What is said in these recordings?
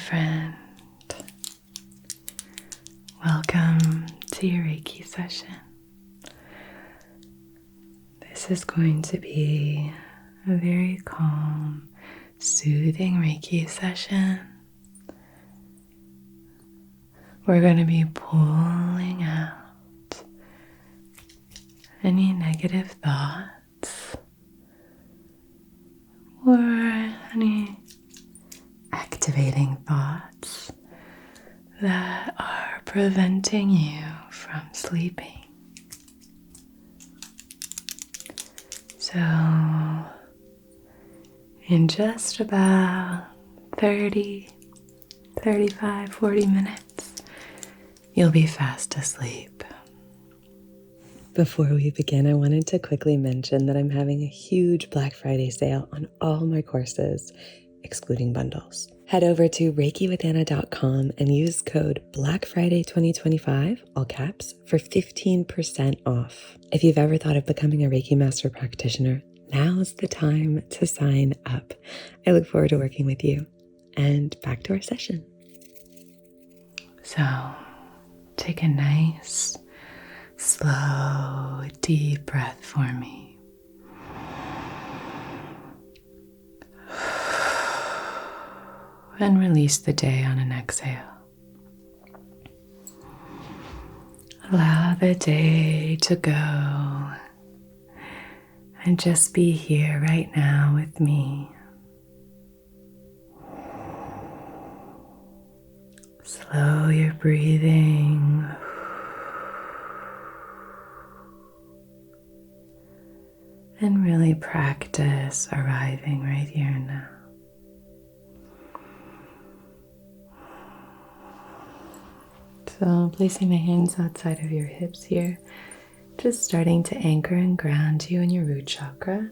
friend. Welcome to your Reiki session. This is going to be a very calm, soothing Reiki session. We're going to be pulling out any negative thoughts or any activating thoughts that are preventing you from sleeping. So, in just about 30, 35, 40 minutes, you'll be fast asleep. Before we begin, I wanted to quickly mention that I'm having a huge Black Friday sale on all my courses, excluding bundles. Head over to reikiwithana.com and use code BLACKFRIDAY2025, all caps, for 15% off. If you've ever thought of becoming a Reiki Master practitioner, now's the time to sign up. I look forward to working with you. And back to our session. So, take a nice, slow, deep breath for me. And release the day on an exhale. Allow the day to go and just be here right now with me. Slow your breathing. And really practice arriving right here and now. So placing my hands outside of your hips here, just starting to anchor and ground you in your root chakra.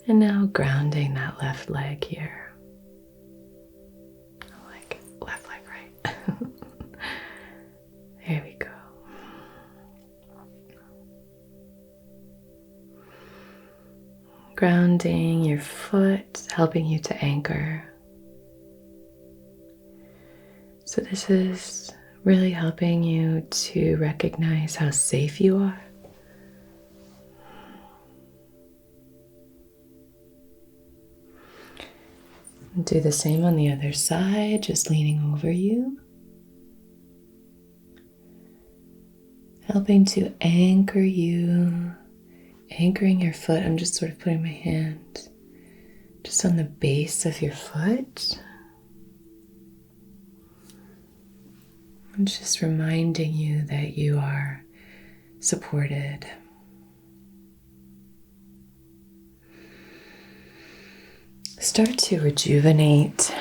And now grounding that left leg here. Like left leg, right? There we go. Grounding your foot, helping you to anchor. So this is really helping you to recognize how safe you are. Do the same on the other side, just leaning over you. Helping to anchor you, anchoring your foot. I'm just sort of putting my hand just on the base of your foot. I'm just reminding you that you are supported. Start to rejuvenate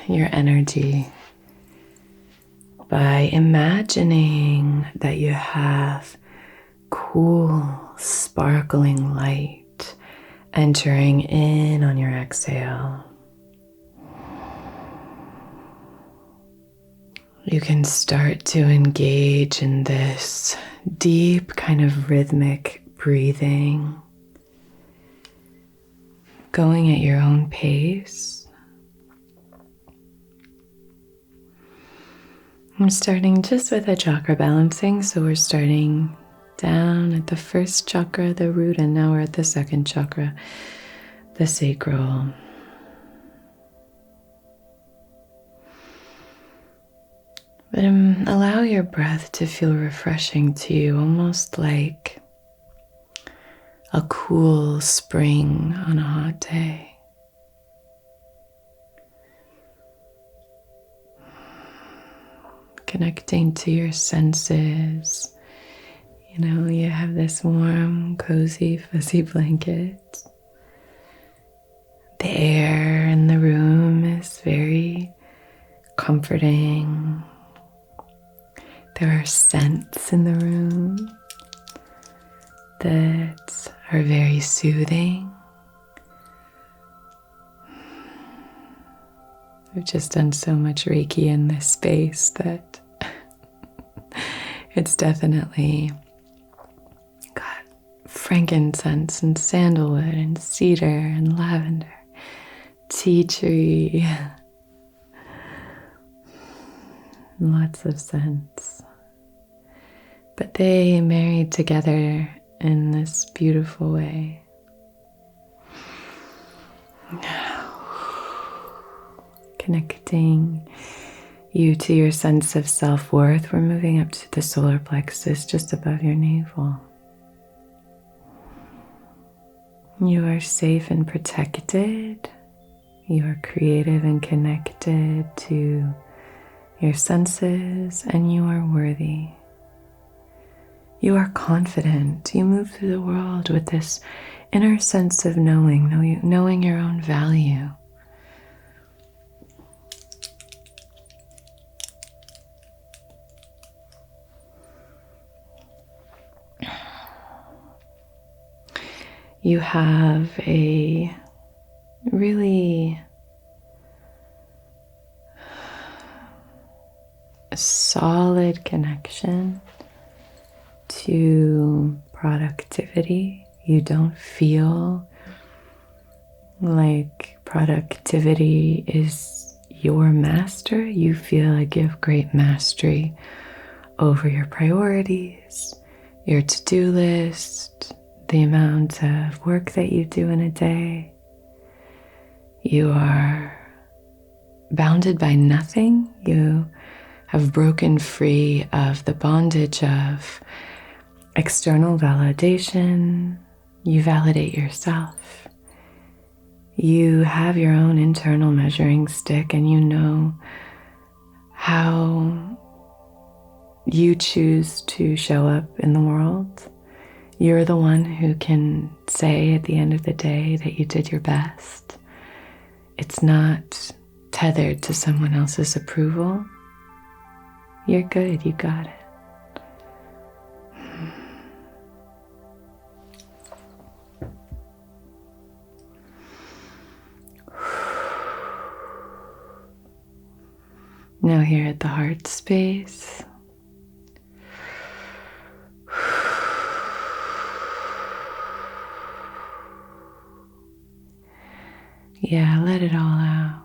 your energy by imagining that you have cool, sparkling light entering in on your exhale. You can start to engage in this deep kind of rhythmic breathing, going at your own pace. I'm starting just with a chakra balancing, so we're starting down at the first chakra, the root, and now we're at the second chakra, the sacral. But allow your breath to feel refreshing to you, almost like a cool spring on a hot day. Connecting to your senses. You know, you have this warm, cozy, fuzzy blanket. The air in the room is very comforting. There are scents in the room that are very soothing. We've just done so much Reiki in this space that it's definitely got frankincense and sandalwood and cedar and lavender, tea tree, lots of scents. But they married together in this beautiful way. Connecting you to your sense of self-worth. We're moving up to the solar plexus just above your navel. You are safe and protected. You are creative and connected to your senses, and you are worthy. You are confident. You move through the world with this inner sense of knowing your own value. You have a really solid connection to productivity. You don't feel like productivity is your master. You feel like you have great mastery over your priorities, your to-do list, the amount of work that you do in a day. You are bounded by nothing. You have broken free of the bondage of external validation. You validate yourself. You have your own internal measuring stick, and you know how you choose to show up in the world. You're the one who can say at the end of the day that you did your best. It's not tethered to someone else's approval. You're good, you got it. Now here at the heart space. Yeah, let it all out.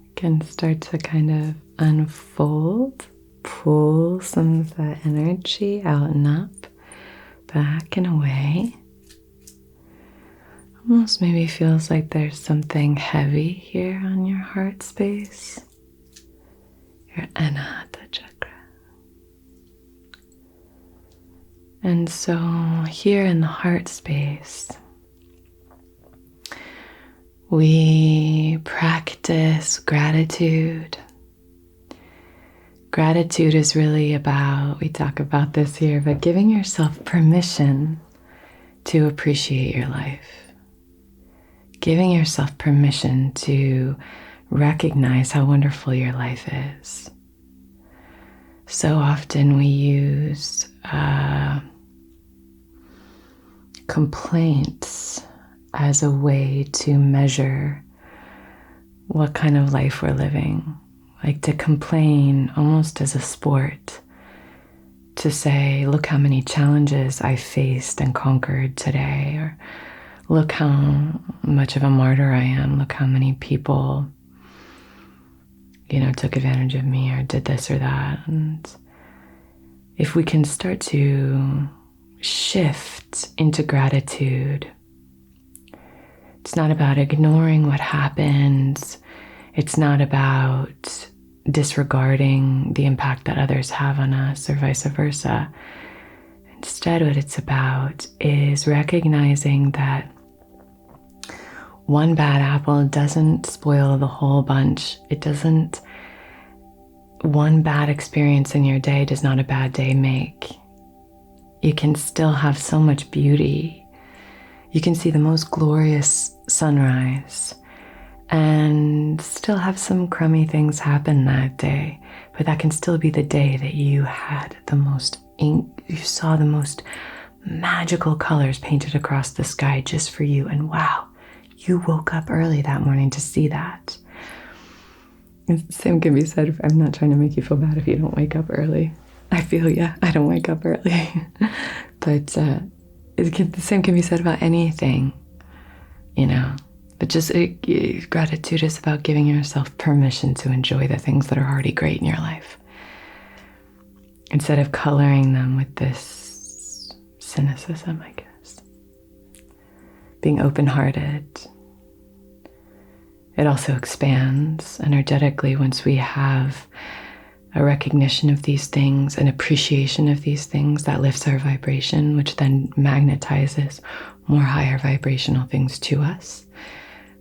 You can start to kind of unfold, pull some of that energy out and up, back and away. Almost maybe feels like there's something heavy here on your heart space. Your Anahata chakra. And so here in the heart space, we practice gratitude. Gratitude is really about, we talk about this here, but giving yourself permission to appreciate your life. Giving yourself permission to recognize how wonderful your life is. So often we use complaints as a way to measure what kind of life we're living. Like to complain almost as a sport. To say, look how many challenges I faced and conquered today. Or look how much of a martyr I am. Look how many people, took advantage of me or did this or that. And if we can start to shift into gratitude, it's not about ignoring what happens. It's not about disregarding the impact that others have on us or vice versa. Instead, what it's about is recognizing that one bad apple doesn't spoil the whole bunch. One bad experience in your day does not a bad day make. You can still have so much beauty. You can see the most glorious sunrise and still have some crummy things happen that day, but that can still be the day that you had you saw the most magical colors painted across the sky just for you, and wow, you woke up early that morning to see that. The same can be said, I'm not trying to make you feel bad if you don't wake up early. I feel I don't wake up early. But the same can be said about anything, But just gratitude is about giving yourself permission to enjoy the things that are already great in your life. instead of coloring them with this cynicism, I guess. Being open-hearted. It also expands energetically once we have a recognition of these things, an appreciation of these things that lifts our vibration, which then magnetizes more higher vibrational things to us.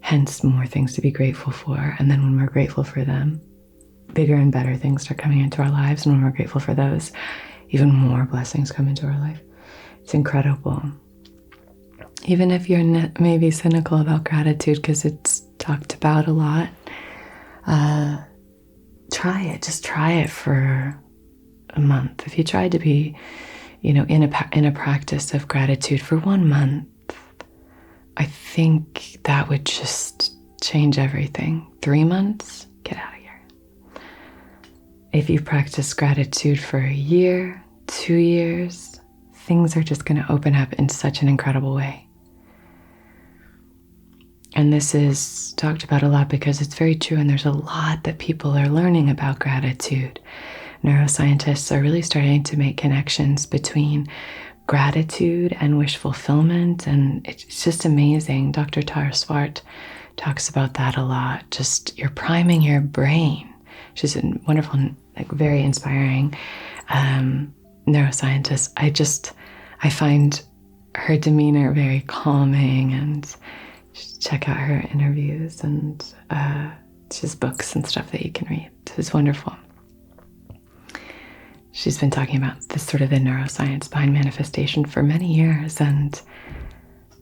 Hence, more things to be grateful for. And then when we're grateful for them, bigger and better things start coming into our lives. And when we're grateful for those, even more blessings come into our life. It's incredible. Even if you're maybe cynical about gratitude because it's talked about a lot, try it. Just try it for a month. If you tried to be, in a practice of gratitude for 1 month, I think that would just change everything. 3 months, get out of here. If you practice gratitude for a year, 2 years, things are just going to open up in such an incredible way. And this is talked about a lot because it's very true, and there's a lot that people are learning about gratitude. Neuroscientists are really starting to make connections between gratitude and wish fulfillment, and it's just amazing. Dr. Tara Swart talks about that a lot. Just you're priming your brain. She's a wonderful, very inspiring neuroscientist. I find her demeanor very calming, and check out her interviews, and she has books and stuff that you can read. It's wonderful. She's been talking about this sort of the neuroscience behind manifestation for many years, and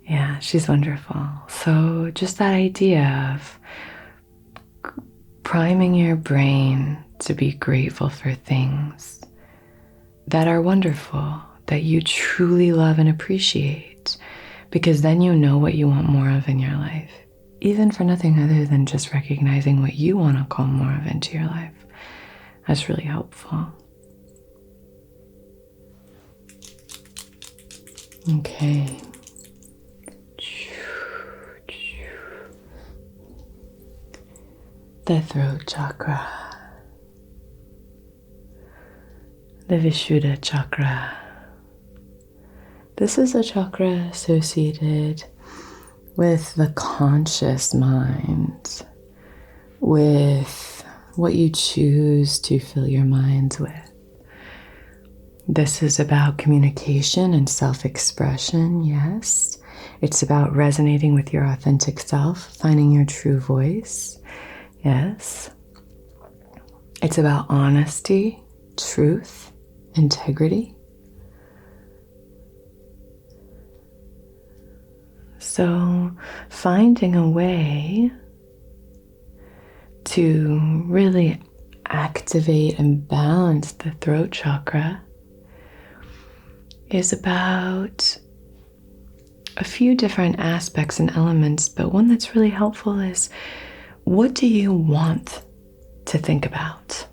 yeah, she's wonderful. So just that idea of priming your brain to be grateful for things that are wonderful, that you truly love and appreciate, because then you know what you want more of in your life, even for nothing other than just recognizing what you want to call more of into your life. That's really helpful. Okay. The throat chakra. The Vishuddha chakra. This is a chakra associated with the conscious mind, with what you choose to fill your mind with. This is about communication and self-expression, yes. It's about resonating with your authentic self, finding your true voice, yes. It's about honesty, truth, integrity. So finding a way to really activate and balance the throat chakra is about a few different aspects and elements, but one that's really helpful is, what do you want to think about?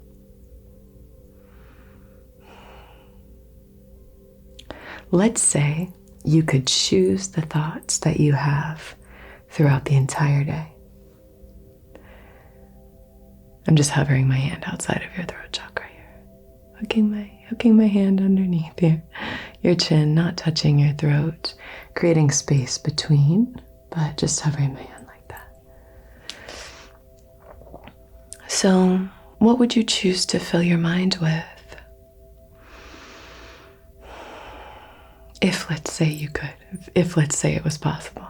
Let's say you could choose the thoughts that you have throughout the entire day. I'm just hovering my hand outside of your throat chakra here. Hooking my hand underneath your chin, not touching your throat, creating space between, but just hovering my hand like that. So, what would you choose to fill your mind with? If, let's say, you could. If, let's say, it was possible.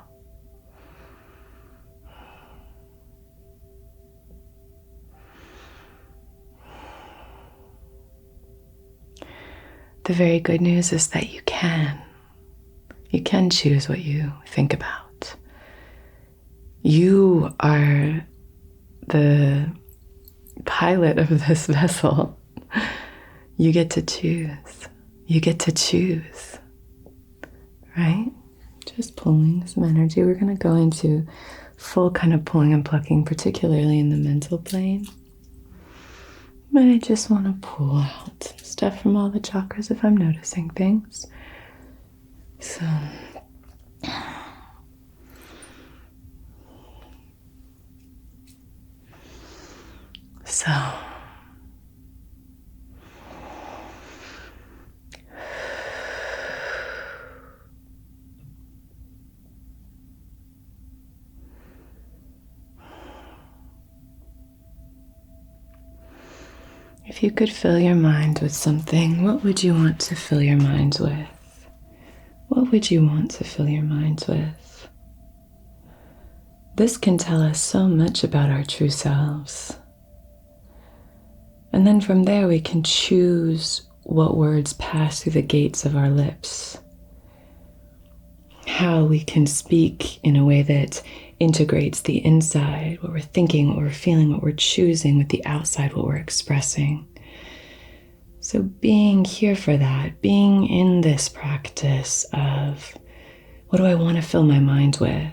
The very good news is that you can. You can choose what you think about. You are the pilot of this vessel. You get to choose. You get to choose. Right? Just pulling some energy. We're going to go into full kind of pulling and plucking, particularly in the mental plane. But I just want to pull out stuff from all the chakras if I'm noticing things. So, If you could fill your mind with something, what would you want to fill your mind with? What would you want to fill your mind with? This can tell us so much about our true selves. And then from there we can choose what words pass through the gates of our lips. How we can speak in a way that integrates the inside, what we're thinking, what we're feeling, what we're choosing, with the outside, what we're expressing. So being here for that, being in this practice of, what do I want to fill my mind with?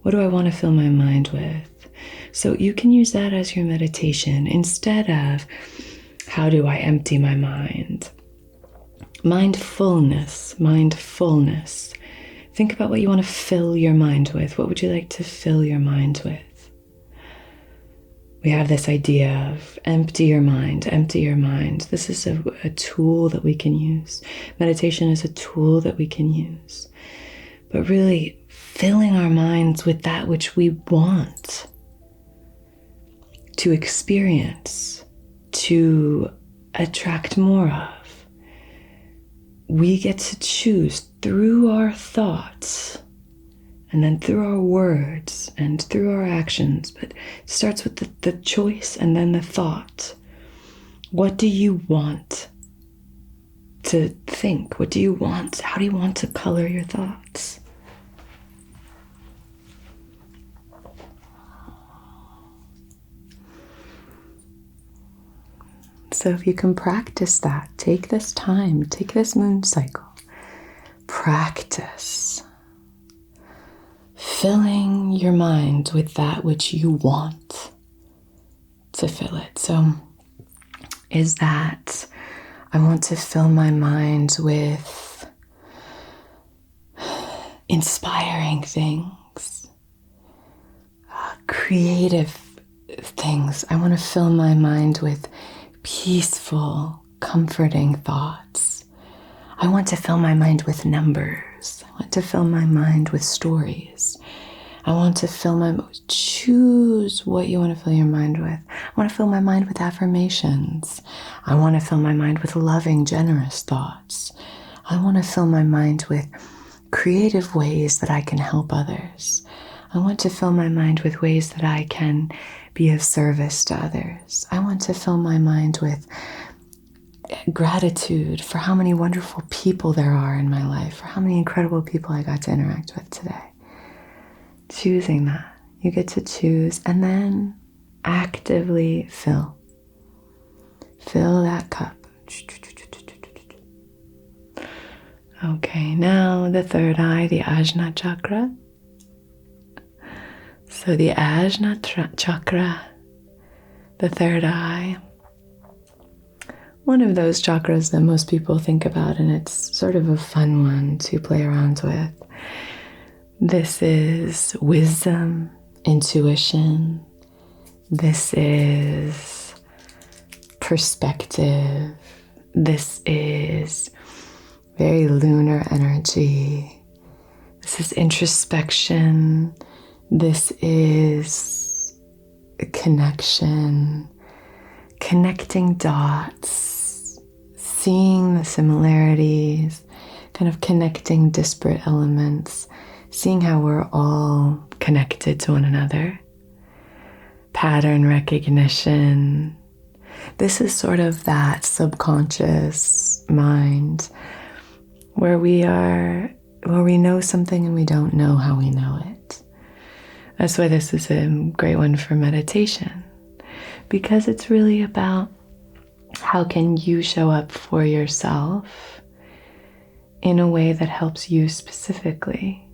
What do I want to fill my mind with? So you can use that as your meditation instead of, how do I empty my mind? Mindfulness. Think about what you want to fill your mind with. What would you like to fill your mind with? We have this idea of empty your mind. This is a tool that we can use. Meditation is a tool that we can use. But really filling our minds with that which we want to experience, to attract more of. We get to choose through our thoughts, and then through our words and through our actions. But it starts with the choice and then the thought. What do you want to think? What do you want? How do you want to color your thoughts? So if you can practice that, take this time, take this moon cycle, practice filling your mind with that which you want to fill it. So is that, I want to fill my mind with inspiring things, creative things. I want to fill my mind with peaceful, comforting thoughts. I want to fill my mind with numbers. I want to fill my mind with stories. I want to fill choose what you want to fill your mind with. I want to fill my mind with affirmations. I want to fill my mind with loving, generous thoughts. I want to fill my mind with creative ways that I can help others. I want to fill my mind with ways that I can be of service to others. I want to fill my mind with gratitude for how many wonderful people there are in my life, for how many incredible people I got to interact with today. Choosing that. You get to choose and then actively fill. Fill that cup. Okay, now the third eye, the Ajna chakra. So the Ajna chakra, the third eye, one of those chakras that most people think about, and it's sort of a fun one to play around with. This is wisdom, intuition. This is perspective. This is very lunar energy. This is introspection. This is a connection, connecting dots, seeing the similarities, kind of connecting disparate elements, seeing how we're all connected to one another. Pattern recognition. This is sort of that subconscious mind where we know something and we don't know how we know it. That's why this is a great one for meditation, because it's really about how can you show up for yourself in a way that helps you specifically.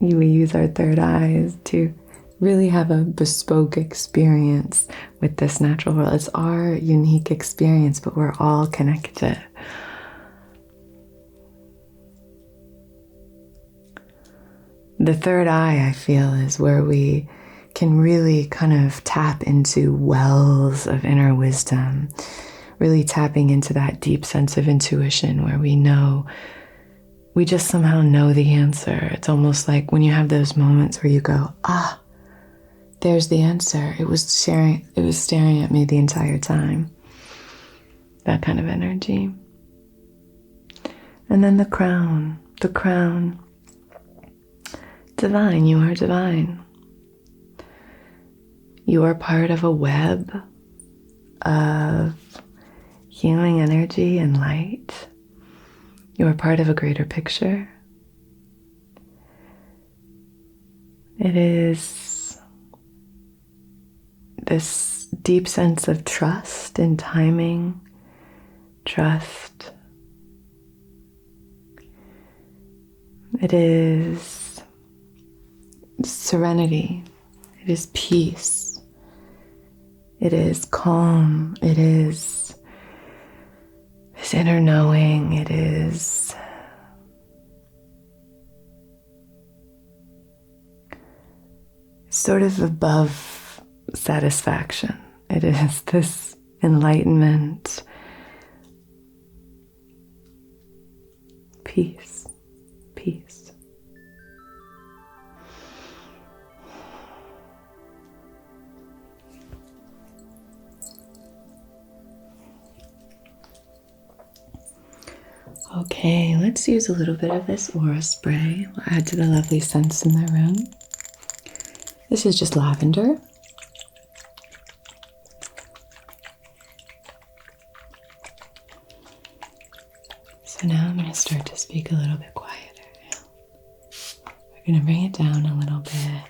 We use our third eyes to really have a bespoke experience with this natural world. It's our unique experience, but we're all connected. The third eye, I feel, is where we can really kind of tap into wells of inner wisdom, really tapping into that deep sense of intuition where we just somehow know the answer. It's almost like when you have those moments where you go, there's the answer. It was staring at me the entire time. That kind of energy. And then the crown. Divine, you are divine. You are part of a web of healing energy and light. You are part of a greater picture. It is this deep sense of trust in timing, trust. It is serenity. It is peace. It is calm. It is this inner knowing. It is sort of above satisfaction. It is this enlightenment, peace. Okay, let's use a little bit of this aura spray. We'll add to the lovely scents in the room. This is just lavender. So now I'm going to start to speak a little bit quieter. We're going to bring it down a little bit.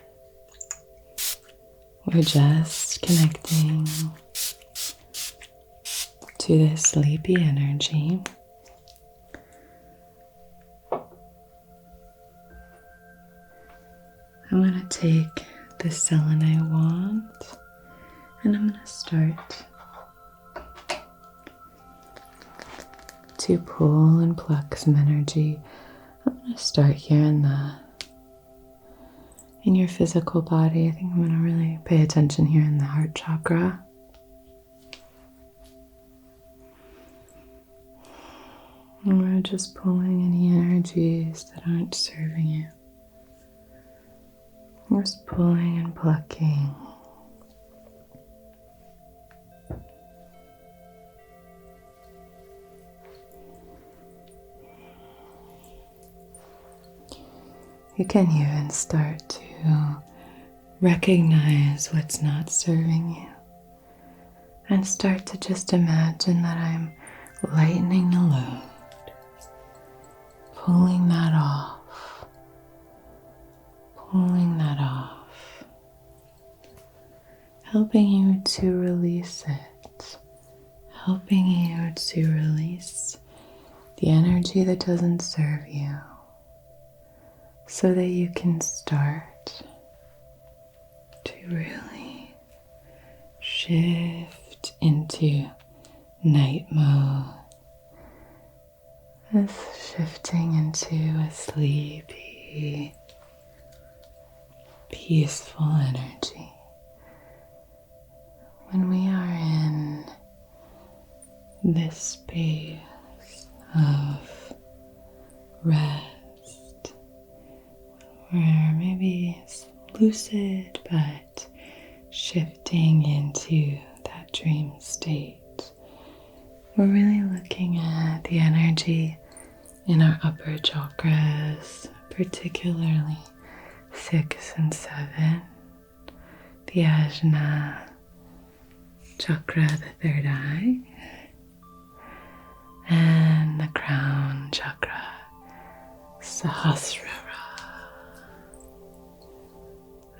We're just connecting to this sleepy energy. I'm going to take the selenite wand and I'm going to start to pull and pluck some energy. I'm going to start here in your physical body. I think I'm going to really pay attention here in the heart chakra. And we're just pulling any energies that aren't serving you. Just pulling and plucking. You can even start to recognize what's not serving you and start to just imagine that I'm lightening the load, pulling that off. Pulling that off, helping you to release it, helping you to release the energy that doesn't serve you so that you can start to really shift into night mode, as shifting into a sleepy, peaceful energy. When we are in this space of rest, we're maybe lucid but shifting into that dream state. We're really looking at the energy in our upper chakras, particularly 6 and 7, the Ajna chakra, the third eye, and the crown chakra, Sahasrara.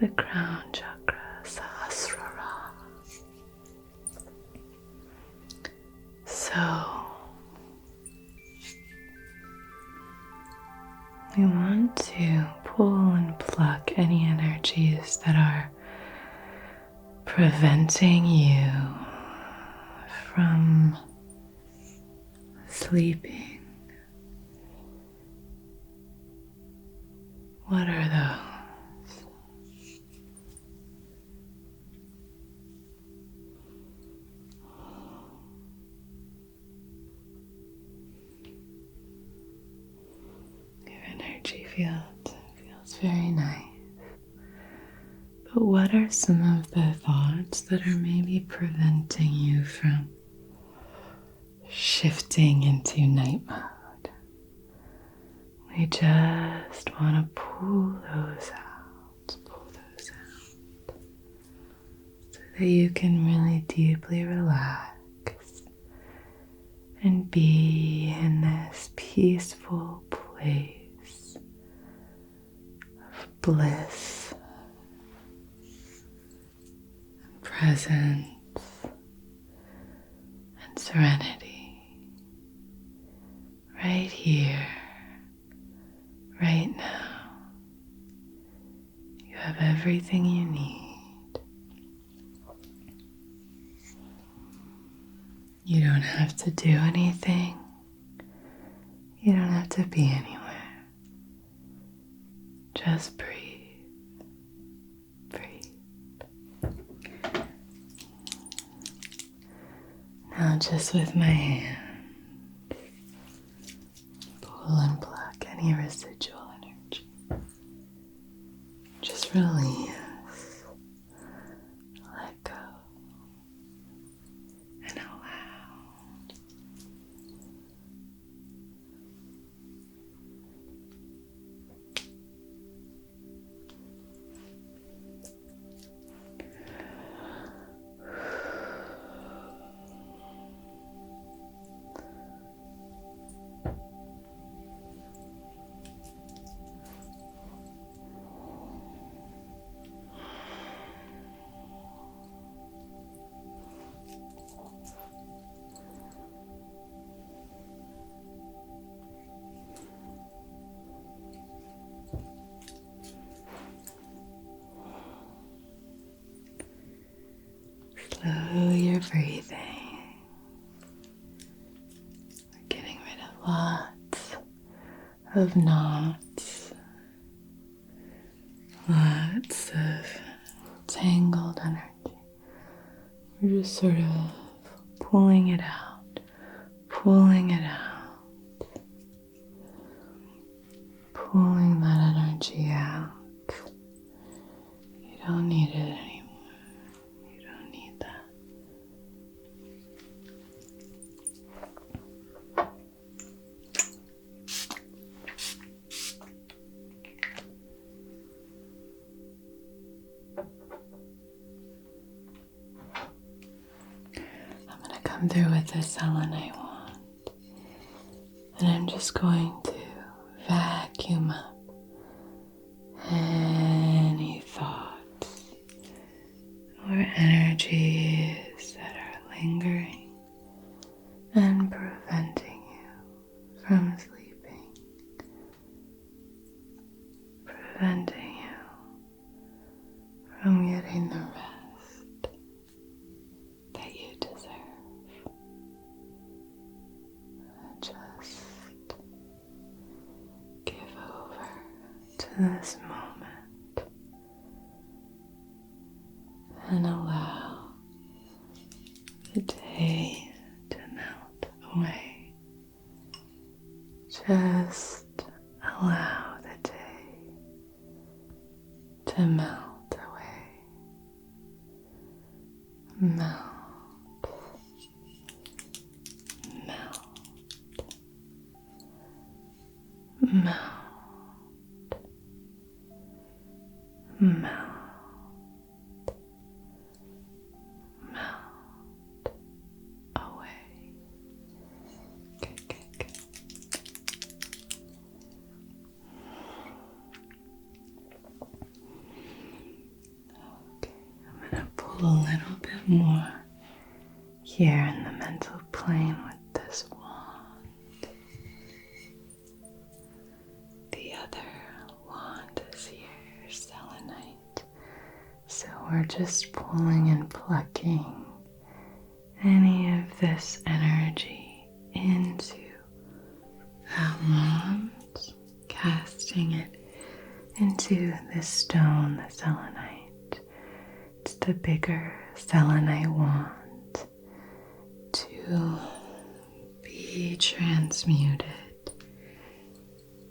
The crown chakra, Sahasrara. So, we want to pull and pluck any energies that are preventing you from sleeping. What are those? Your energy field feels very nice. But what are some of the thoughts that are maybe preventing you from shifting into night mode? We just want to pull those out, so that you can really deeply relax and be in this peaceful place of bliss and presence and serenity right here, right now. You have everything you need. You don't have to do anything. You don't have to be anywhere. Just breathe. Breathe. Now just with my hand, pull and pluck any residual energy. Just release. Let go. And allow. Slow your breathing. We're getting rid of lots of knots, lots of tangled energy. We're just sort of pulling it out, pulling it out, pulling that energy out. You don't need it anymore. Through with the selenite wand, and I'm just going to vacuum up any thoughts or energies that are lingering and preventing you from sleeping, preventing you from getting the rest that you deserve. Just give over to this moment and allow the day to melt away. Just allow the day to melt away. Melt. Melt, melt, melt away. Good. Okay, I'm going to pull a little bit more here in the mental plane with this wand. We're just pulling and plucking any of this energy into that wand, casting it into this stone, the selenite. It's the bigger selenite wand to be transmuted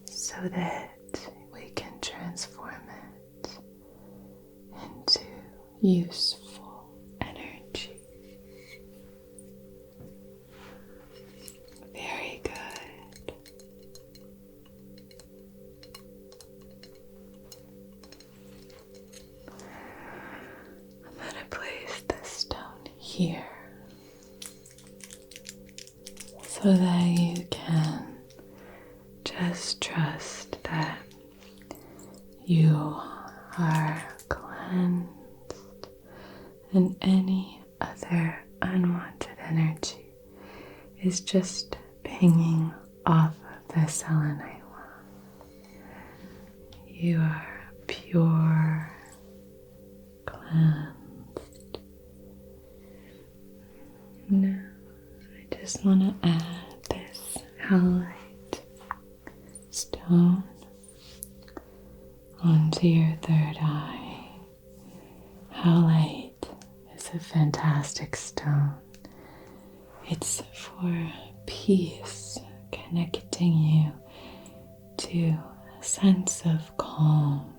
so that we can transform it into useful energy. Very good. I'm going to place this stone here so that you can just trust that you are cleansed and any other unwanted energy is just pinging off of the selenite wand. You are pure, cleansed. Now, I just want to add this howlite stone onto your third eye. Howlite is a fantastic stone. It's for peace, connecting you to a sense of calm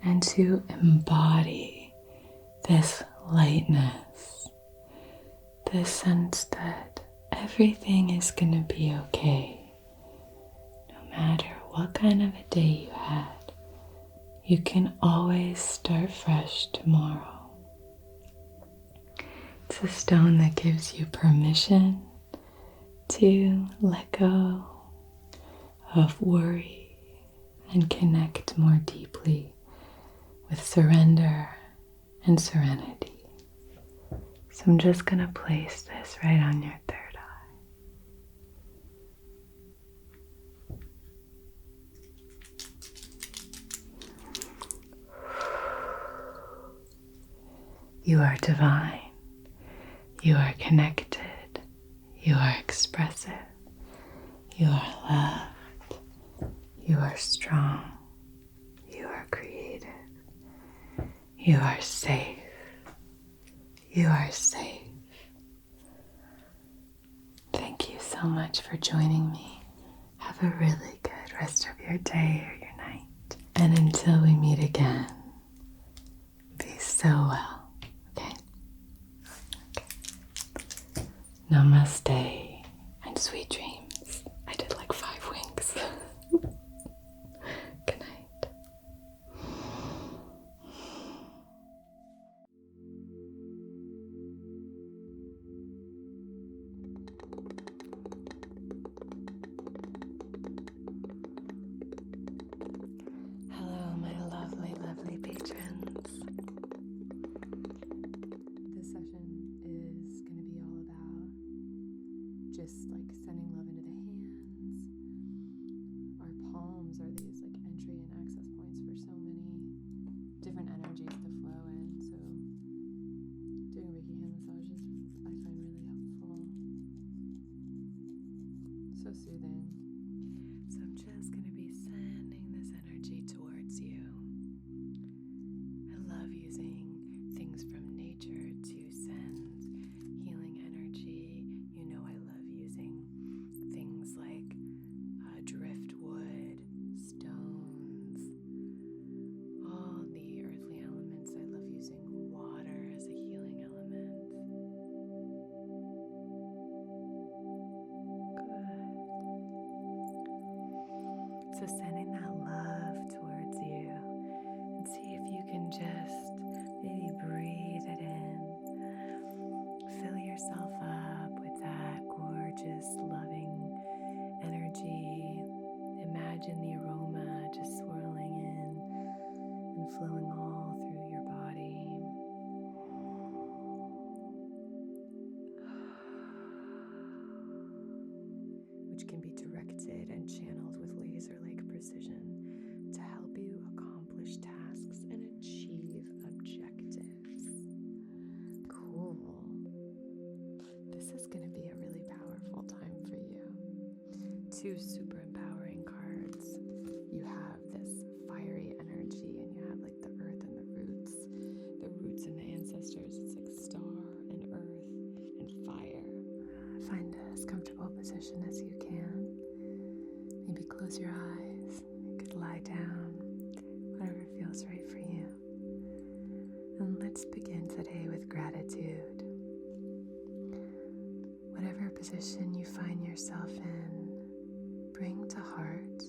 and to embody this lightness, this sense that everything is going to be okay. No matter what kind of a day you had, you can always start fresh tomorrow. It's a stone that gives you permission to let go of worry and connect more deeply with surrender and serenity. So I'm just going to place this right on your third eye. You are divine. You are connected. You are expressive. You are loved. You are strong. You are creative. You are safe. You are safe. Thank you so much for joining me. Have a really good rest of your day or your night. And until we meet again, be so well. Namaste and sweet dreams. I did like 5 winks. Good night. Hello, my lovely, lovely patrons. This session is going to be all about just like sending love into the hands. Our palms are these like entry and access points for so many different energies to flow in. So doing Reiki hand massages I find really helpful. So soothing. So I'm just going to be sending this energy towards you. I love using things from nature to send healing energy. You know I love using things like driftwood, stones, all the earthly elements. I love using water as a healing element. Good. So sending that love towards you and see if you can just maybe breathe it in. Fill yourself up with that gorgeous, loving energy. Imagine the aroma just swirling in and flowing all through your body. Which can be directed and channeled with laser-like precision to help you accomplish tasks and achieve objectives. Cool. This is going to be a really powerful time for you. 2 super empowering cards. You have this fiery energy and you have like the earth and the roots and the ancestors. It's like star and earth and fire. Find as comfortable a position as you can. Maybe close your eyes. You could lie down, whatever feels right for you. And let's position you find yourself in, bring to heart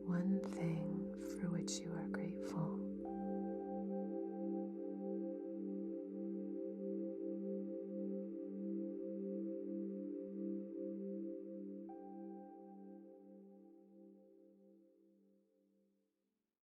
one thing for which you are grateful.